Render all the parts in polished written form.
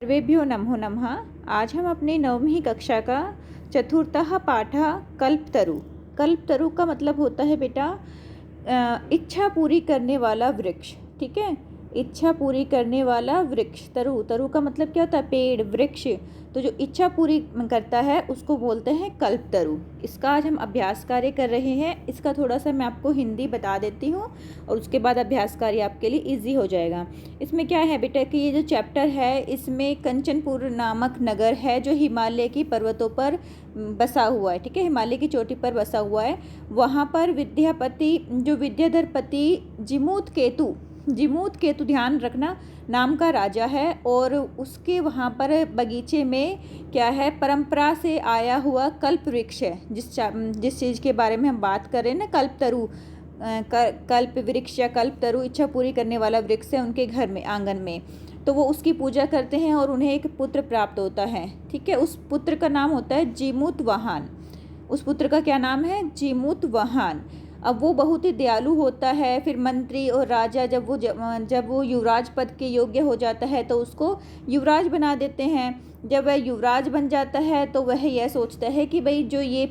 सर्वेभ्यो नमो नमः। आज हम अपनी 9वीं कक्षा का चतुर्थः पाठः कल्पतरु। कल्पतरु का मतलब होता है बेटा इच्छा पूरी करने वाला वृक्ष। ठीक है, इच्छा पूरी करने वाला वृक्ष। तरु, तरु का मतलब क्या होता है? पेड़, वृक्ष। तो जो इच्छा पूरी करता है उसको बोलते हैं कल्पतरु। इसका आज हम अभ्यास कार्य कर रहे हैं। इसका थोड़ा सा मैं आपको हिंदी बता देती हूँ और उसके बाद अभ्यास कार्य आपके लिए इजी हो जाएगा। इसमें क्या है बेटा कि ये जो चैप्टर है इसमें कंचनपुर नामक नगर है जो हिमालय की पर्वतों पर बसा हुआ है। ठीक है, हिमालय की चोटी पर बसा हुआ है। वहाँ पर विद्याधर पति जिमूत केतु ध्यान रखना नाम का राजा है और उसके वहाँ पर बगीचे में क्या है, परंपरा से आया हुआ कल्प वृक्ष है। जिस चीज़ के बारे में हम बात कर रहे हैं ना, कल्पतरु, कल्प वृक्ष या कल्पतरु इच्छा पूरी करने वाला वृक्ष है उनके घर में, आंगन में। तो वो उसकी पूजा करते हैं और उन्हें एक पुत्र प्राप्त होता है। ठीक है, उस पुत्र का नाम होता है जीमूतवाहन। उस पुत्र का क्या नाम है? जीमूतवाहन। अब वो बहुत ही दयालु होता है। फिर मंत्री और राजा जब वो युवराज पद के योग्य हो जाता है तो उसको युवराज बना देते हैं। जब वह युवराज बन जाता है तो वह यह सोचता है कि भाई जो ये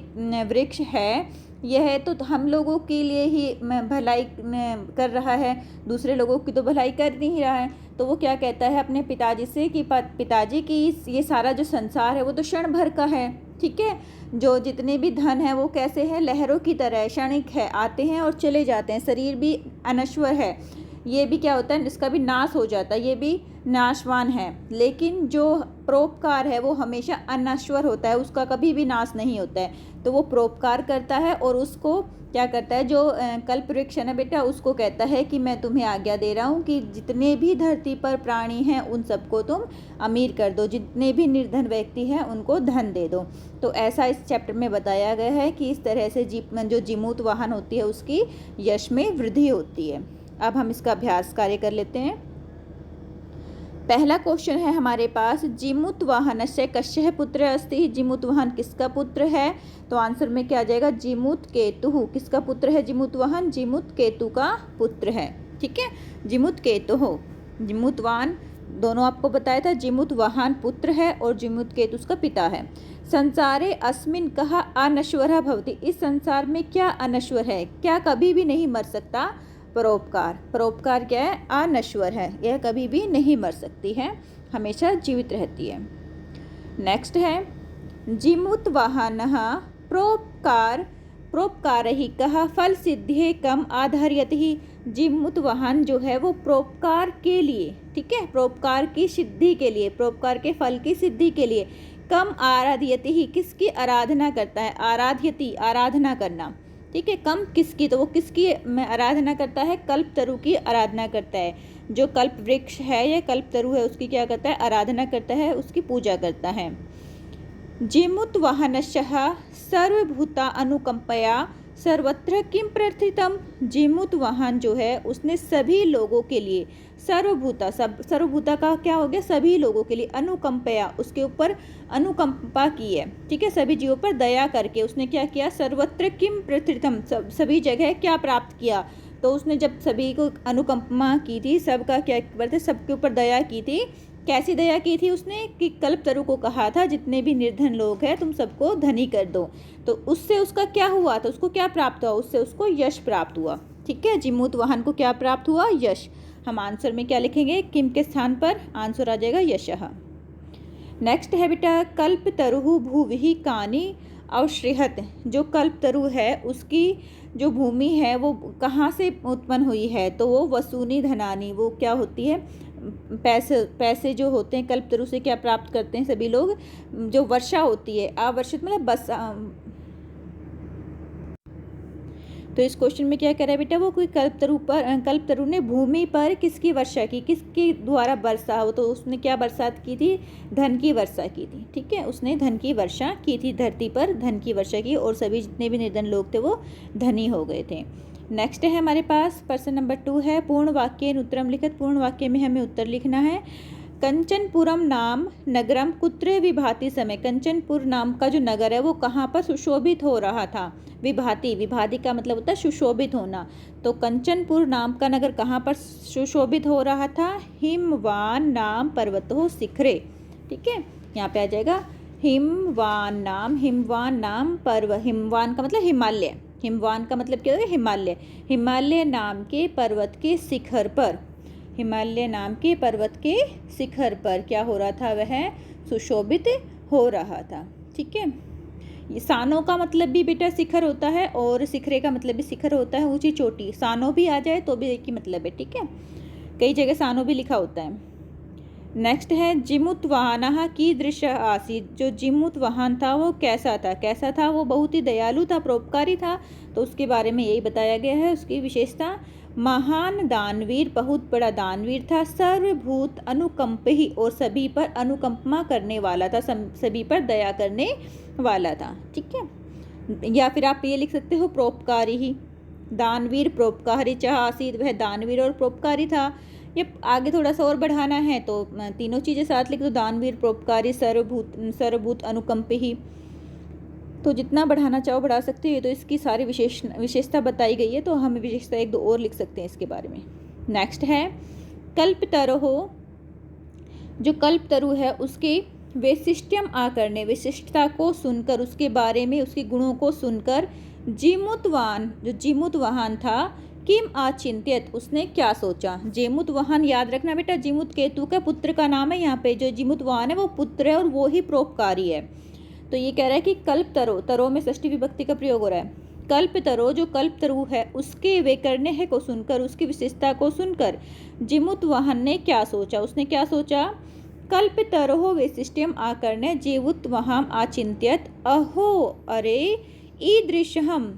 वृक्ष है यह तो हम लोगों के लिए ही भलाई कर रहा है, दूसरे लोगों की तो भलाई कर नहीं रहा है। तो वो क्या कहता है अपने पिताजी से कि पिताजी की ये सारा जो संसार है वो तो क्षण भर का है। ठीक है, जो जितने भी धन है वो कैसे है? लहरों की तरह है, क्षणिक है, आते हैं और चले जाते हैं। शरीर भी अनश्वर है, ये भी क्या होता है, इसका भी नाश हो जाता है, ये भी नाशवान है। लेकिन जो परोपकार है वो हमेशा अनश्वर होता है, उसका कभी भी नाश नहीं होता है। तो वो परोपकार करता है और उसको क्या करता है, जो कल्प वृक्ष है ना बेटा, उसको कहता है कि मैं तुम्हें आज्ञा दे रहा हूँ कि जितने भी धरती पर प्राणी हैं उन सबको तुम अमीर कर दो, जितने भी निर्धन व्यक्ति हैं उनको धन दे दो। तो ऐसा इस चैप्टर में बताया गया है कि इस तरह से जो जीमूत वाहन होती है उसकी यश में वृद्धि होती है। अब हम इसका अभ्यास कार्य कर लेते हैं। पहला क्वेश्चन है हमारे पास, जीमूतवाहनस्य कस्य पुत्र अस्ति। जीमूतवाहन किसका पुत्र है? तो आंसर में क्या आ जाएगा? जीमूत केतु। किसका पुत्र है जीमूतवाहन? जीमूत केतु का पुत्र है। ठीक है, जीमूत केतु हो, जीमूतवाहन दोनों आपको बताया था। जीमूतवाहन पुत्र है और जीमूत केतु उसका पिता है। संसारे अस्मिन् कः अनश्वरः भवति। इस संसार में क्या अनश्वर है, क्या कभी भी नहीं मर सकता? परोपकार। परोपकार क्या है? अनश्वर है, यह कभी भी नहीं मर सकती है, हमेशा जीवित रहती है। नेक्स्ट है, जीमूतवाहनः प्रोपकारैः कः फल सिद्धिः कम आधारयति। जीमूतवाहन जो है वो परोपकार के लिए, ठीक है, परोपकार की सिद्धि के लिए, परोपकार के फल की सिद्धि के लिए कम आराध्यति ही, किसकी आराधना करता है? आराध्यति, आराधना करना। ठीक है, कम किसकी? तो वो किसकी आराधना करता है? कल्पतरु की आराधना करता है। जो कल्प वृक्ष है या कल्पतरु है उसकी क्या करता है? आराधना करता है, उसकी पूजा करता है। जीमूतवाहनस्यः सर्वभूता अनुकंपया सर्वत्र किम प्रथितम। जीमूतवाहन जो है उसने सभी लोगों के लिए, सर्वभूता का क्या हो गया? सभी लोगों के लिए, अनुकंपया उसके ऊपर अनुकंपा की है। ठीक है, सभी जीवों पर दया करके उसने क्या किया? सर्वत्र किम प्रथितम, सभी जगह क्या प्राप्त किया? तो उसने जब सभी को अनुकंपा की थी, सबका क्या करते, सबके ऊपर दया की थी। कैसी दया की थी उसने? कि कल्पतरु को कहा था जितने भी निर्धन लोग हैं तुम सबको धनी कर दो। तो उससे उसका क्या हुआ? तो उसको क्या प्राप्त हुआ? उससे उसको यश प्राप्त हुआ। ठीक है, जीमूतवाहन को क्या प्राप्त हुआ? यश। हम आंसर में क्या लिखेंगे? किम के स्थान पर आंसर आ जाएगा यशः। नेक्स्ट है बेटा, कल्पतरु भुवि कानि अवसृहत। जो कल्पतरु है उसकी जो भूमि है वो कहाँ से उत्पन्न हुई है? तो वो वसूनी धनानी, वो क्या होती है? पैसे जो होते हैं कल्पतरु से क्या प्राप्त करते हैं सभी लोग? जो वर्षा होती है, अवर्षित मतलब बस। तो इस क्वेश्चन में क्या कह रहा है बेटा? वो कोई कल्पतरु ने भूमि पर किसकी वर्षा की, किसके द्वारा वर्षा हो? तो उसने क्या बरसात की थी? धन की वर्षा की थी। ठीक है, उसने धन की वर्षा की थी, धरती पर धन की वर्षा की और सभी जितने भी निर्धन लोग थे वो धनी हो गए थे। नेक्स्ट है हमारे पास प्रश्न नंबर 2 है, पूर्ण वाक्य उत्तरम लिखित। पूर्ण वाक्य में हमें उत्तर लिखना है। कंचनपुरम नाम नगरम कुत्र विभाति समय, कंचनपुर नाम का जो नगर है वो कहाँ पर सुशोभित हो रहा था। विभाति, विभाति का मतलब होता है सुशोभित होना। तो कंचनपुर नाम का नगर कहाँ पर सुशोभित हो रहा था? हिमवान नाम पर्वतो शिखरे। ठीक है, यहाँ पे आ जाएगा हिमवान नाम पर्व, हिमवान का मतलब हिमालय, हिमवान का मतलब क्या होगा? हिमालय। हिमालय नाम के पर्वत के शिखर पर, हिमालय नाम के पर्वत के शिखर पर क्या हो रहा था? वह सुशोभित हो रहा था। ठीक है, सानो का मतलब भी बेटा शिखर होता है और शिखरे का मतलब भी शिखर होता है, ऊंची चोटी। सानो भी आ जाए तो भी एक ही मतलब है। ठीक है, कई जगह सानो भी लिखा होता है। नेक्स्ट है जिमुत वाहना की दृश्य आसीत, जो जिमुत वाहन था वो कैसा था? कैसा था? वो बहुत ही दयालु था, परोपकारी था। तो उसके बारे में यही बताया गया है। उसकी विशेषता, महान दानवीर, बहुत बड़ा दानवीर था। सर्वभूत अनुकंपी, और सभी पर अनुकंपा करने वाला था, सभी पर दया करने वाला था। ठीक है, या फिर आप ये लिख सकते हो परोपकारी ही, दानवीर परोपकारी चाह आसीत, वह दानवीर और परोपकारी था। ये आगे थोड़ा सा और बढ़ाना है तो तीनों चीज़ें साथ लिख दो, दानवीर परोपकारी सर्वभूत अनुकंपी ही। तो जितना बढ़ाना चाहो बढ़ा सकते हो। तो इसकी सारी विशेषता बताई गई है, तो हम विशेषता एक दो और लिख सकते हैं इसके बारे में। नेक्स्ट है कल्पतरोह, जो कल्पतरु है उसके वैशिष्ट्यम आकरणे, विशिष्टता को सुनकर, उसके बारे में उसके गुणों को सुनकर, जिमुतवान, जो जिमुतवाहन था, किम आचिंत्यत, उसने क्या सोचा? जिमुतवाहन याद रखना बेटा, जिमुत केतु का पुत्र का नाम है। यहाँ पे जो जिमुतवाहन है वो पुत्र है और वो ही परोपकारी है। तो ये कह रहा है कि कल्पतरो, तरो में षष्ठी विभक्ति का प्रयोग हो रहा है। कल्पतरो, जो कल्पतरु है उसके वैकर्ण्य है को सुनकर, उसकी विशेषता को सुनकर जिमुतवाहन ने क्या सोचा? उसने क्या सोचा? कल्पतरोः वैशिष्ट्यम आकर्ण्य जीवुत्वहम आचिंत्यत, अहो अरे ईदृशहम,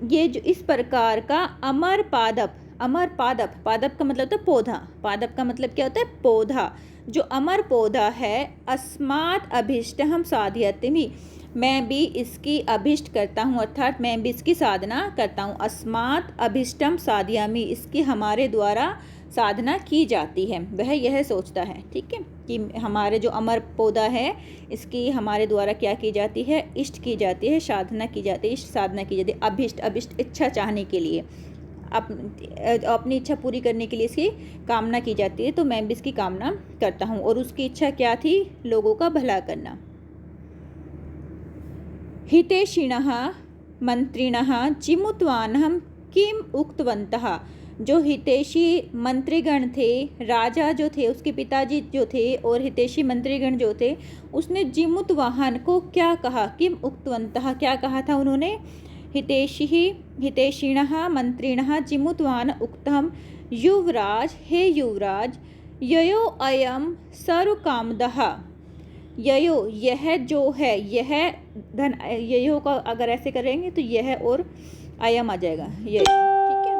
ये जो इस प्रकार का अमर पादप, अमर पादप, पादप का मतलब होता है पौधा, पादप का मतलब क्या होता है? पौधा। जो अमर पौधा है, अस्मात् अभीष्टहम साधयतिमि, मैं भी इसकी अभिष्ट करता हूँ, अर्थात मैं भी इसकी साधना करता हूँ। अस्मात् अभिष्टम साधयामि, इसकी हमारे द्वारा साधना की जाती है, वह यह सोचता है। ठीक है, कि हमारे जो अमर पौधा है इसकी हमारे द्वारा क्या की जाती है? इष्ट की जाती है, साधना की जाती है, इष्ट साधना की जाती है। अभिष्ट, अभिष्ट इच्छा चाहने के लिए, अपनी इच्छा पूरी करने के लिए इसकी कामना की जाती है। तो मैं भी इसकी कामना करता हूँ। और उसकी इच्छा क्या थी? लोगों का भला करना। हितैषिणः मंत्रिणः जिमुतवानहं किम उक्तवन्तः, जो हितैषी मंत्रीगण थे, राजा जो थे, उसके पिताजी जो थे और हितैषी मंत्रीगण जो थे, उसने जिमुतवाहन को क्या कहा? किम उक्तवन्तः, क्या कहा था उन्होंने? हितैषिणः मंत्रिणः जिमुतवाहन उक्तम, युवराज, हे युवराज, ययो अयम सर्वकामदः, ययो, यह जो है, यह धन, ययो का अगर ऐसे करेंगे तो यह और अयम आ जाएगा, यह। ठीक है,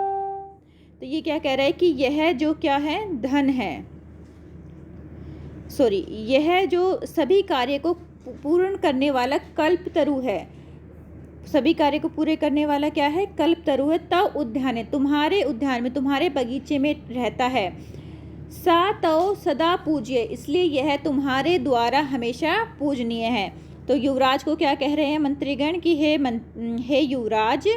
तो ये क्या कह रहा है कि यह जो क्या है? धन है, सॉरी, यह जो सभी कार्य को पूर्ण करने वाला कल्पतरु है, सभी कार्य को पूरे करने वाला क्या है? कल्पतरु है। तव उद्याने, तुम्हारे उद्यान में, तुम्हारे बगीचे में रहता है। सा तव सदा पूज्य, इसलिए यह तुम्हारे द्वारा हमेशा पूजनीय है। तो युवराज को क्या कह रहे हैं मंत्रीगण कि हे युवराज,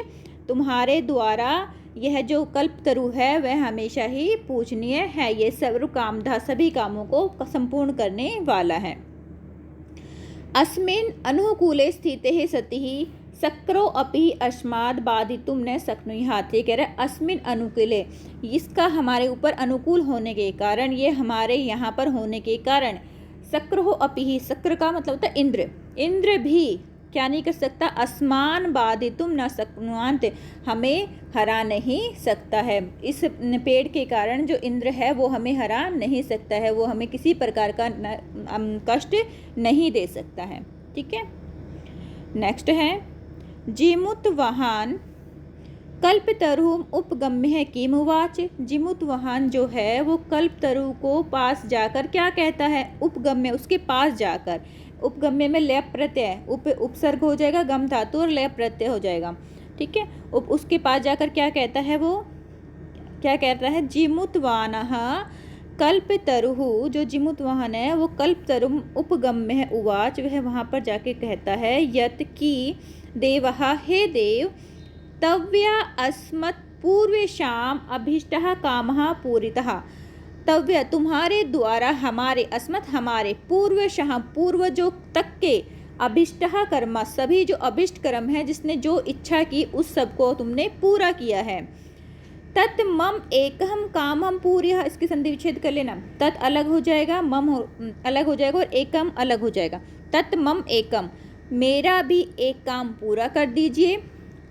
तुम्हारे द्वारा यह जो कल्पतरु है वह हमेशा ही पूजनीय है। ये सर्व कामधा, सभी कामों को संपूर्ण करने वाला है। अस्मिन् अनुकूले स्थिते सति सक्रो अपि अस्माद् बाधितुं न शक्नुयात्, ये कह रहे हैं अस्मिन् अनुकूले, इसका हमारे ऊपर अनुकूल होने के कारण, ये हमारे यहाँ पर होने के कारण, सक्रो अपि ही, सक्र का मतलब होता है इंद्र, इंद्र भी क्या नहीं कर सकता? अस्मान बाधितुम न शक्नुयात्, हमें हरा नहीं सकता है। इस पेड़ के कारण जो इंद्र है वो हमें हरा नहीं सकता है, वो हमें किसी प्रकार का कष्ट नहीं दे सकता है। ठीक है, नेक्स्ट है जिमुतवाहन कल्पतरुम उपगम्य किमुवाच, जिमुतवाहन जो है वो कल्पतरु को पास जाकर क्या कहता है? उपगम्य, उसके पास जाकर, उपगम्य में लेप प्रत्यय, उपसर्ग हो जाएगा गम धातु और लेप प्रत्यय हो जाएगा। ठीक है, उसके पास जाकर क्या कहता है? वो क्या कहता है? जिमुतवानः कल्प तरुहु, जो जिमुत वाहन है वो कल्प तरुम उपगम्य है उवाच, वह वहाँ पर जाके कहता है यत की देवः, हे देव, तव्या अस्मत् पूर्वेशाम अभीष्टः कामः पूरितः, तव्य तुम्हारे द्वारा हमारे, अस्मत् हमारे, पूर्वशः पूर्वजों तक के, अभिष्टः कर्म सभी जो अभिष्ट कर्म है, जिसने जो इच्छा की उस सब को तुमने पूरा किया है। तत् मम एकम कामम पूरी, इसकी संधि विच्छेद कर लेना, तत् अलग हो जाएगा, मम अलग हो जाएगा और एकम अलग हो जाएगा। तत् मम एकम, मेरा भी एक काम पूरा कर दीजिए।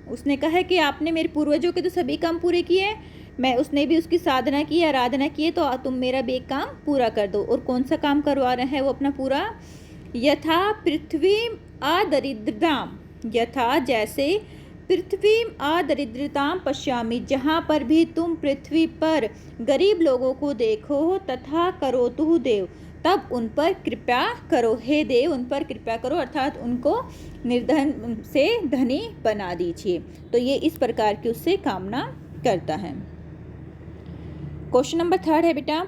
उसने कहा है कि आपने मेरे पूर्वजों के तो सभी काम पूरे किए हैं, मैं उसने भी उसकी साधना की, आराधना की है, तो तुम मेरा भी एक काम पूरा कर दो। और कौन सा काम करवा रहे हैं वो अपना पूरा? यथा पृथ्वी आदरिद्रताम, यथा जैसे, पृथ्वी आदरिद्रताम पश्यामि, जहाँ पर भी तुम पृथ्वी पर गरीब लोगों को देखो, तथा करोतु देव, तब उन पर कृपा करो, हे देव उन पर कृपा करो, अर्थात उनको निर्धन से धनी बना दीजिए। तो ये इस प्रकार की उससे कामना करता है। क्वेश्चन नंबर 3 है बेटा,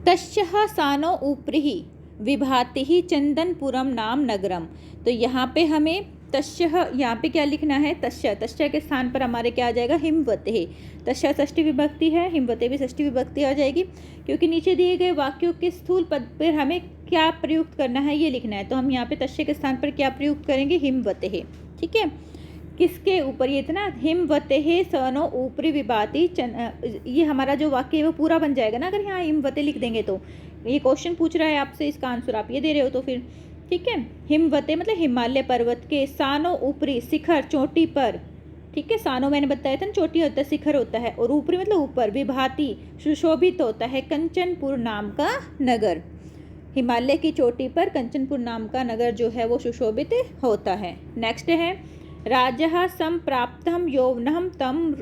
तस्यः सानो ऊपरी विभाति ही चंदनपुरम नाम नगरम। तो यहाँ पे हमें तस्यः, यहाँ पे क्या लिखना है? तस्य, तस्य के स्थान पर हमारे क्या आ जाएगा? हिमवते। तस्य षष्ठी विभक्ति है, हिमवते भी षष्ठी विभक्ति आ जाएगी, क्योंकि नीचे दिए गए वाक्यों के स्थूल पद पर हमें क्या प्रयुक्त करना है ये लिखना है। तो हम यहाँ पे तस्य के स्थान पर क्या प्रयुक्त करेंगे? हिमवते। ठीक है, किसके ऊपर? ये इतना, हिमवते सनो ऊपरी विभाति, ये हमारा जो वाक्य है वो पूरा बन जाएगा ना अगर यहाँ हिमवते लिख देंगे तो। ये क्वेश्चन पूछ रहा है आपसे, इसका आंसर आप ये दे रहे हो तो फिर ठीक है। हिमवते मतलब हिमालय पर्वत के, सानो ऊपरी शिखर चोटी पर, ठीक है। सानो मैंने बताया था ना चोटी होता है, शिखर होता है, और ऊपरी मतलब ऊपर, विभाति सुशोभित होता है, कंचनपुर नाम का नगर, हिमालय की चोटी पर कंचनपुर नाम का नगर जो है वो सुशोभित होता है। नेक्स्ट है, राजः संप्राप्तम यौवनम तम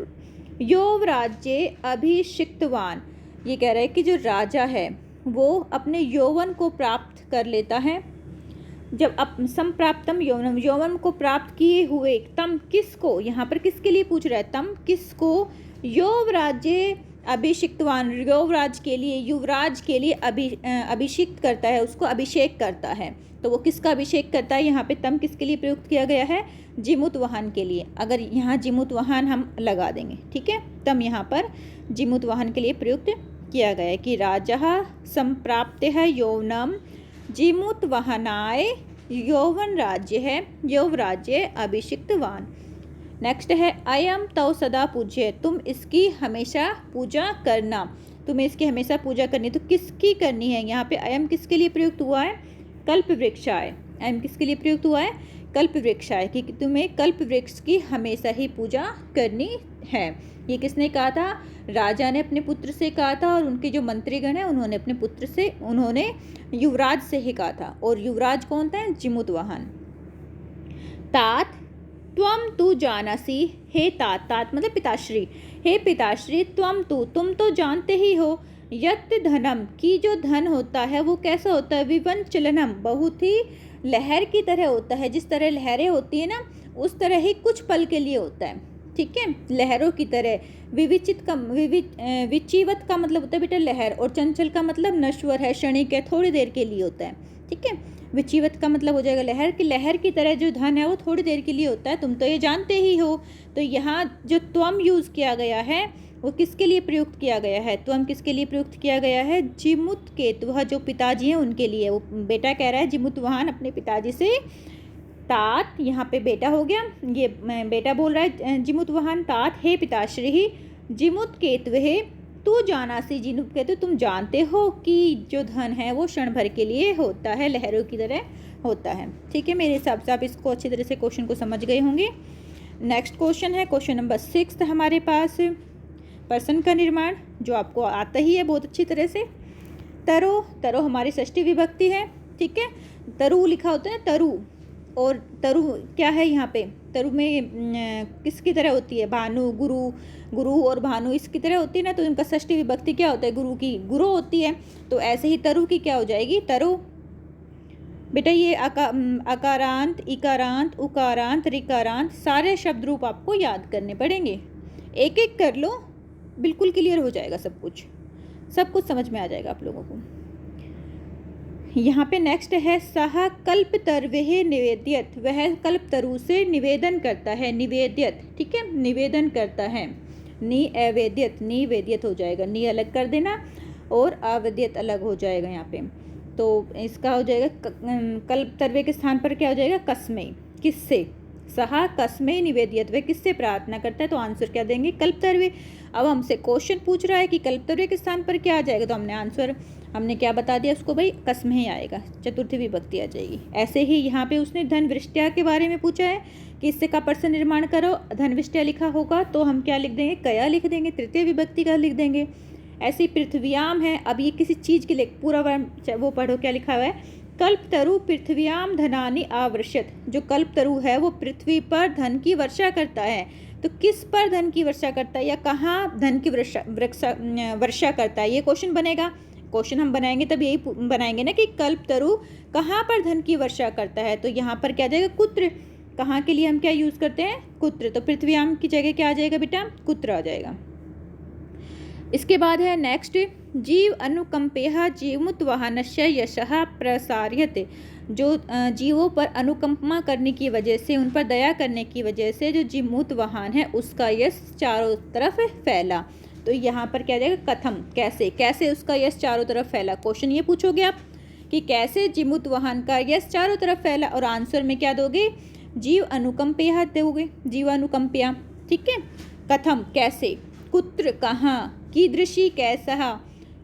यौवराज्ये अभिषिक्तवान। ये कह रहा है कि जो राजा है वो अपने यौवन को प्राप्त कर लेता है। जब संप्राप्तम यौवनम, यौवन को प्राप्त किए हुए, तम किसको, यहाँ पर किसके लिए पूछ रहा है? तम किसको? यौवराज्ये अभिषिक्तवान, यौवराज के लिए, युवराज के लिए अभिषिक्त करता है, उसको अभिषेक करता है। तो वो किसका अभिषेक करता है? यहाँ पे तम किसके लिए प्रयुक्त किया गया है? जिमुत वाहन के लिए। अगर यहाँ जिमुत वाहन हम लगा देंगे, ठीक है, तम यहाँ पर जिमुत वाहन के लिए प्रयुक्त किया गया है कि राजा संप्राप्त है यौवनम जिमुत वाहनाय, यौवन राज्य है, यौवराज्य अभिषिक्तवान। नेक्स्ट है, अयम तव सदा पूज्य, तुम इसकी हमेशा पूजा करना, तुम्हें इसकी हमेशा पूजा करनी। तो किसकी करनी है? यहाँ पे अयम किसके लिए प्रयुक्त हुआ है? कल्प वृक्षाय। अयम किसके लिए प्रयुक्त हुआ है? कल्प वृक्षाय, कि तुम्हें कल्प वृक्ष की हमेशा ही पूजा करनी है। ये किसने कहा था? राजा ने अपने पुत्र से कहा था, और उनके जो मंत्रीगण हैं उन्होंने अपने पुत्र से, उन्होंने युवराज से ही कहा था। और युवराज कौन था? जिमुत वाहन। तात त्वम तु जानासी, हे तात, तात मतलब पिताश्री, हे पिताश्री, त्वम तु तुम तो जानते ही हो, यत धनम की जो धन होता है वो कैसा होता है? विवन चलनम बहुत ही लहर की तरह होता है। जिस तरह लहरें होती है ना उस तरह ही कुछ पल के लिए होता है, ठीक है, लहरों की तरह। विविचित का विचिवत का मतलब होता है बेटा लहर, और चंचल का मतलब नश्वर है, क्षणिक है, थोड़ी देर के लिए होता है, ठीक है। विचिवत का मतलब हो जाएगा लहर, की लहर की तरह जो धन है वो थोड़ी देर के लिए होता है, तुम तो ये जानते ही हो। तो यहाँ जो त्वम यूज़ किया गया है वो किसके लिए प्रयुक्त किया गया है? त्वम किसके लिए प्रयुक्त किया गया है? जिमुत केतु, जो पिताजी हैं उनके लिए। वो बेटा कह रहा है जिमुत वाहन अपने पिताजी से, तात यहाँ पे बेटा हो गया, ये बेटा बोल रहा है जिमुत वाहन, तात हे पिताश्री, जिमुत केतवे तू जानासी, जिमुत केतु तुम जानते हो कि जो धन है वो क्षण भर के लिए होता है, लहरों की तरह होता है, ठीक है। मेरे हिसाब से आप इसको अच्छी तरह से क्वेश्चन को समझ गए होंगे। नेक्स्ट क्वेश्चन है क्वेश्चन नंबर 6 हमारे पास, पर्सन का निर्माण, जो आपको आता ही है बहुत अच्छी तरह से। तरो, तरो हमारी षष्ठी विभक्ति है, ठीक है। तरु लिखा होता है तरु, और तरु क्या है यहाँ पे? तरु में किसकी तरह होती है? भानु, गुरु, गुरु और भानु इसकी तरह होती है ना, तो इनका षष्ठी विभक्ति क्या होता है? गुरु की गुरु होती है। तो ऐसे ही तरु की क्या हो जाएगी? तरु। बेटा ये अकारांत, इकारांत, उकारांत, रिकारांत सारे शब्द रूप आपको याद करने पड़ेंगे, एक एक कर लो, बिल्कुल क्लियर हो जाएगा सब कुछ। सब कुछ समझ में आ जाएगा आप लोगों को। यहाँ पे नेक्स्ट है सह कल्पतरुः निवेद्यत, वह कल्पतरु से निवेदन करता है, निवेद्यत, ठीक है, निवेदन करता है। निवेद्यत, निवेद्यत हो जाएगा, नि अलग कर देना और अवेद्यत अलग हो जाएगा यहाँ पे। तो इसका हो जाएगा कल्पतरुः के स्थान पर क्या हो जाएगा, कस्मै, किससे, सहा कस्मै निवेद्यत, वह किससे प्रार्थना करता है, तो आंसर क्या देंगे, कल्पतरुः। अब हमसे क्वेश्चन पूछ रहा है कि कल्पतरुः के स्थान पर क्या आ जाएगा, तो हमने आंसर हमने क्या बता दिया उसको भाई, कस्मै ही आएगा, चतुर्थी विभक्ति आ जाएगी। ऐसे ही यहाँ पे उसने धन वृष्ट्या के बारे में पूछा है कि इससे का प्रश्न निर्माण करो, धन वृष्ट्या लिखा होगा तो हम क्या लिख देंगे, कया लिख देंगे, तृतीय विभक्ति का लिख देंगे। ऐसे ही पृथ्व्याम है, अब ये किसी चीज़ के लिए पूरा वो पढ़ो क्या लिखा हुआ है, कल्पतरु पृथ्व्याम धनानि आवृष्यत, जो कल्पतरु है वो पृथ्वी पर धन की वर्षा करता है। तो किस पर धन की वर्षा करता है या कहाँ धन की वर्षा करता है, ये क्वेश्चन बनेगा। क्वेश्चन हम बनाएंगे तब यही बनाएंगे ना कि कल्पतरु कहाँ पर धन की वर्षा करता है, तो यहाँ पर क्या आ जाएगा, कुत्र। कहाँ के लिए हम क्या यूज़ करते हैं, कुत्र, तो पृथ्व्याम की जगह क्या आ जाएगा बेटा, कुत्र आ जाएगा। इसके बाद है नेक्स्ट, जीव अनुकंपेह जीवमुत वाहनस्य यशः प्रसार्यते, जो जीवों पर अनुकंपा करने की वजह से, उन पर दया करने की वजह से जो जीवमुत वाहन है उसका यश चारों तरफ फैला। तो यहाँ पर क्या जाएगा, कथम, कैसे, कैसे उसका यश चारों तरफ फैला। क्वेश्चन ये पूछोगे आप कि कैसे जीवमुत वाहन का यश चारों तरफ फैला, और आंसर में क्या दोगे, जीव अनुकंपेह दोगे, जीव अनुकंपया, ठीक है। कथम कैसे, कुत्र कहाँ, कीदृशी कैसा,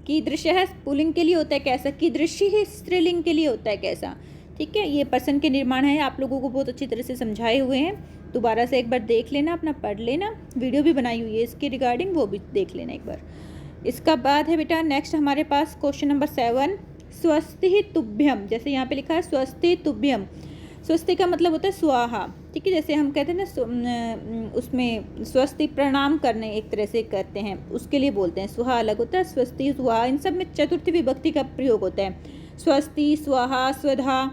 कीदृशः पुल्लिंग के लिए होता है कैसा, कीदृशी स्त्रीलिंग के लिए होता है कैसा, ठीक है। ये पर्सन के निर्माण है, आप लोगों को बहुत अच्छी तरह से समझाए हुए हैं, दोबारा से एक बार देख लेना, अपना पढ़ लेना, वीडियो भी बनाई हुई है इसके रिगार्डिंग, वो भी देख लेना एक बार। इसका बाद है बेटा नेक्स्ट हमारे पास क्वेश्चन नंबर 7, स्वस्ति तुभ्यम, जैसे यहाँ पे लिखा है स्वस्ति तुभ्यम, स्वस्ति का मतलब होता है स्वाहा, ठीक है। जैसे हम कहते हैं ना उसमें स्वस्ति प्रणाम करने एक तरह से करते हैं, उसके लिए बोलते हैं, स्वाहा अलग होता है, स्वस्ति स्वाहा इन सब में चतुर्थी विभक्ति का प्रयोग होता है, स्वस्ति स्वाहा स्वधा।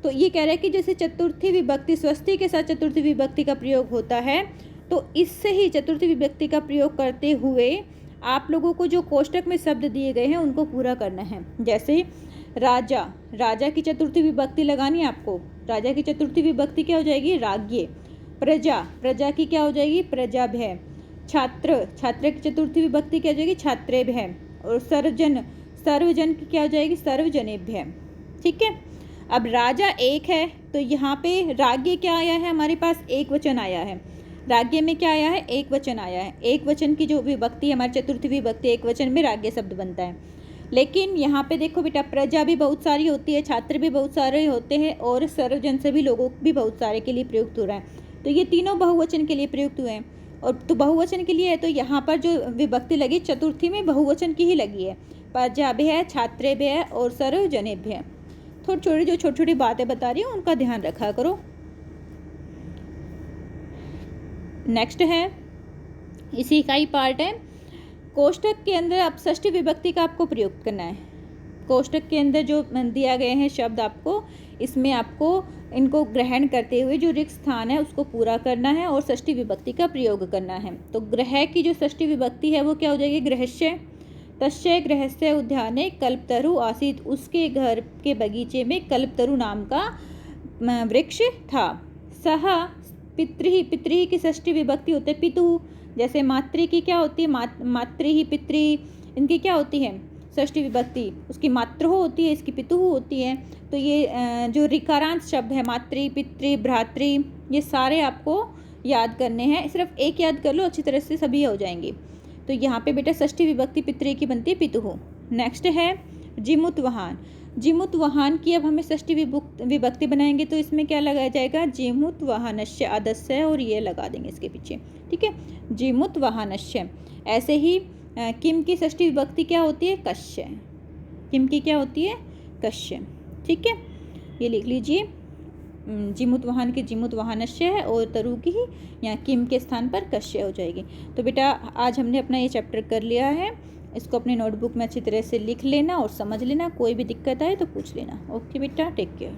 तो ये कह रहा है कि जैसे चतुर्थी विभक्ति स्वस्ति के साथ चतुर्थी विभक्ति का प्रयोग होता है, तो इससे ही चतुर्थी विभक्ति का प्रयोग करते हुए आप लोगों को जो कोष्टक में शब्द दिए गए हैं उनको पूरा करना है। जैसे राजा, राजा की चतुर्थी विभक्ति लगानी है आपको, राजा की चतुर्थी विभक्ति क्या हो जाएगी, राज्ञे। प्रजा, प्रजा की क्या हो जाएगी, प्रजाभ्य। छात्र, छात्र की चतुर्थी विभक्ति क्या हो जाएगी, छात्रेभ्य। और सर्वजन, सर्वजन की क्या हो जाएगी, सर्वजनेभ्य, ठीक है। अब राजा एक है तो यहाँ पे राज्ञ क्या आया है, हमारे पास एक वचन आया है, राज्ञ में क्या आया है, एक वचन आया है। एक वचन की जो विभक्ति हमारी चतुर्थी विभक्ति एक वचन में राज्ञ शब्द बनता है। लेकिन यहाँ पे देखो बेटा, प्रजा भी बहुत सारी होती है, छात्र भी बहुत सारे होते हैं, और सर्वजन से भी लोगों भी बहुत सारे के लिए प्रयुक्त हो रहा है। तो ये तीनों बहुवचन के लिए प्रयुक्त हुए हैं, और तो बहुवचन के लिए है तो यहाँ पर जो विभक्ति लगी चतुर्थी में बहुवचन की ही लगी है, प्रजाभ्य है, छात्रेभ्य है और सर्वजनेभ्य। छोटी छोटी बातें बता रही हूँ उनका ध्यान रखा करो। नेक्स्ट है, इसी का ही पार्ट है, कोष्टक के अंदर अब षष्ठी विभक्ति का आपको प्रयोग करना है। कोष्टक के अंदर जो दिया गए हैं शब्द आपको, इसमें आपको इनको ग्रहण करते हुए जो रिक्त स्थान है उसको पूरा करना है और षष्ठी विभक्ति का प्रयोग करना है। तो ग्रह की जो षष्ठी विभक्ति है वो क्या हो जाएगी, गृहस्य। तस्य गृहस्य उद्याने कल्पतरु आसीत, उसके घर के बगीचे में कल्पतरु नाम का वृक्ष था। सह पितृ, पितृ की षष्ठी विभक्ति होती है पितु। जैसे मातृ की क्या होती है, मातृ ही पितृ, इनकी क्या होती है षष्ठी विभक्ति, उसकी मातृ होती है, इसकी पितु होती है। तो ये जो ऋकारांत शब्द है मातृ, पितृ, भ्रातृ, ये सारे आपको याद करने हैं। सिर्फ एक याद कर लो, अच्छी तरह से सभी हो जाएंगे। तो यहाँ पे बेटा षष्ठी विभक्ति पितृ की बनती है पितुः। नेक्स्ट है जिमुत वाहन। जिमुत वाहन की अब हमें षष्ठी विभक्ति बनाएंगे तो इसमें क्या लगाया जाएगा, जिमुत वाहनस्य, आदस्य और ये लगा देंगे इसके पीछे, ठीक है, जिमुत वाहनस्य। ऐसे ही किम की षष्ठी विभक्ति क्या होती है, कश्य। किम की क्या होती है, कश्य, ठीक है, ये लिख लीजिए। जिमुत वाहन की जिमुत वाहनस्य है और तरु की ही यहाँ किम के स्थान पर कश्य हो जाएगी। तो बेटा आज हमने अपना ये चैप्टर कर लिया है, इसको अपनी नोटबुक में अच्छी तरह से लिख लेना और समझ लेना, कोई भी दिक्कत आए तो पूछ लेना। ओके बेटा, टेक केयर।